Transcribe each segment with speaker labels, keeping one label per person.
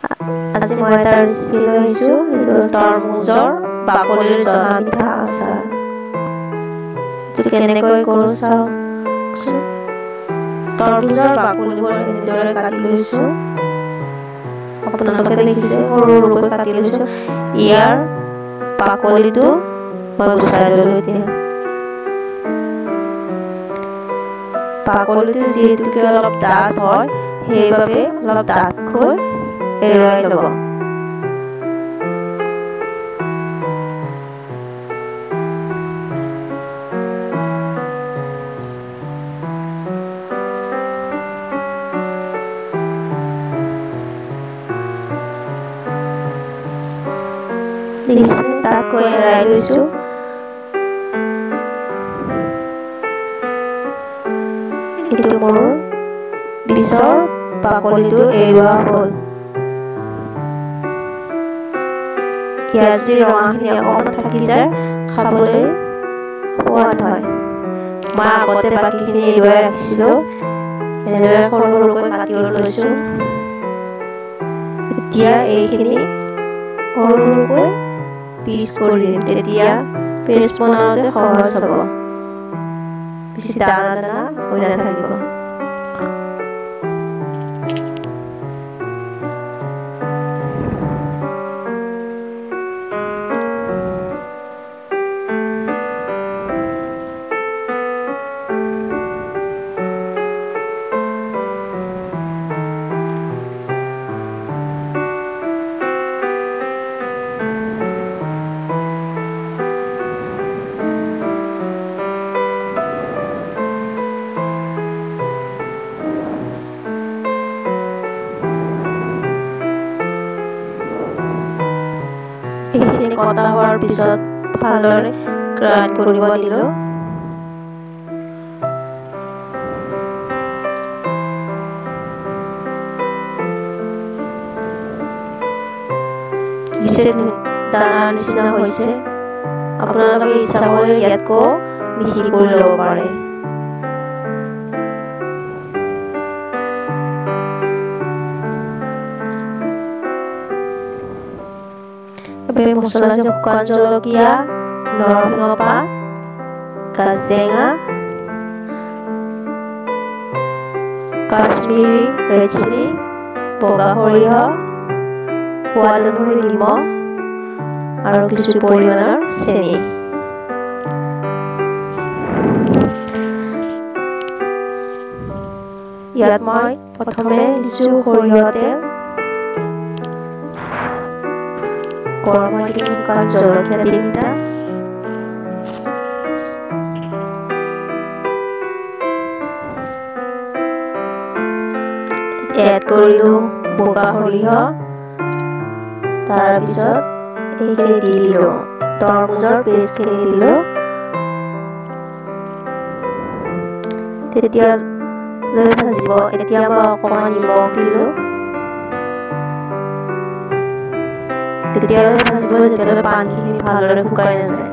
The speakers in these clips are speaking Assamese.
Speaker 1: আজি মই এটা ৰেচিপি লৈ আহিছোঁ, এইটো তৰমুজৰ বাকলিৰ জ্বলা মিঠা আচাৰ। এইটো কেনেকৈ কৰোঁ চাওকচোন। তৰমুজৰ বাকলিবোৰ এনেদৰে কাটি লৈছোঁ। আপোনালোকে দেখিছে সৰু সৰুকৈ কাটি লৈছোঁ। ইয়াৰ বাকলিটো মই গুচাই ল'লোঁ। এতিয়া বাকলিটো যিহেতুকে অলপ ডাঠ হয়, সেইবাবে অলপ ডাঠকৈ এৰুৱাই ল'ব। ডাঠকৈ এৰাই লৈছোঁ। এইটো মোৰ পিছৰ বাকলিটো এৰুৱা হ'ল। ইয়াৰ যদি ৰঙাখিনি অকণমান থাকি যায়, খাবলৈ সোৱাদ হয়। মই আগতে বাকীখিনি এৰুৱাই ৰাখিছিলোঁ। এনেদৰে সৰু সৰুকৈ কাটি লৈছোঁ। এতিয়া এইখিনি সৰু সৰুকৈ পিচ কৰি দিম, তেতিয়া পেষ্ট বনাওঁতে সহজ হ'ব, বেছি দানা দানা হৈ নাথাকিব। এইখিনি কটা হোৱাৰ পিছত ভালদৰে গ্ৰাইণ্ড কৰিব দিলোঁ। দানাৰ নিচিনা হৈছে। আপোনালোকে ইচ্ছা কৰিলে ইয়াতকৈ মিহি কৰি ল'ব পাৰে। মছলা শুকান জলকীয়া, নৰসিংহ পাত, গাজটেঙা, কাশ্মীৰী ৰেড চিলি, বগা সৰিয়হ, সোৱাদ অনুসৰি নিমখ আৰু কিছু পৰিমাণৰ চেনি। ইয়াত মই প্ৰথমে দিছোঁ সৰিয়হ তেল, গৰম হৈ দিলোঁ শুকান জলকীয়া 3টা, এড কৰিলোঁ বগা সৰিয়হ, তাৰপিছত এইখিনি দি দিলোঁ, তৰমুজৰ পেষ্টখিনি দিলোঁ। তেতিয়া লৈ ভাজিব। এতিয়া মই অকণমান নিমখ দিলোঁ। তেতিয়ালৈ ভাজিব যেতিয়ালৈ পানীখিনি ভালদৰে শুকাই নাযায়।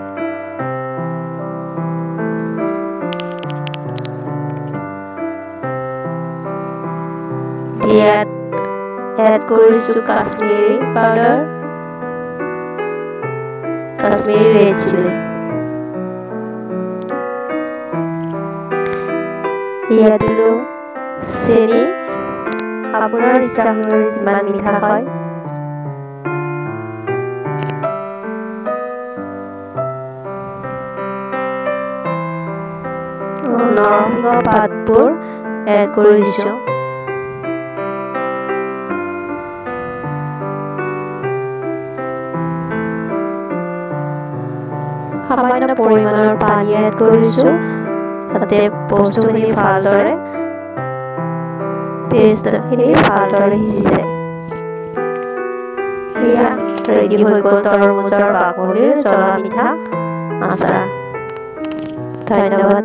Speaker 1: ইয়াত এড কৰিছোঁ Kashmiri powder, Kashmiri red chilli. ইয়াত দিলোঁ চেনি, আপোনাৰ ইচ্ছা অনুসৰি যিমান মিঠা হয়। নৰসিংহৰ পাতবোৰ এড কৰি দিছোঁ। সামান্য পৰিমাণৰ পানী এড কৰিছোঁ, যাতে বস্তুখিনি ভালদৰে পেষ্টখিনি ভালদৰে সিজি যায়। এয়া ৰেডি হৈ গ'ল তৰমুজৰ বাকলিৰ জ্বলা মিঠা আচাৰ। ধন্যবাদ।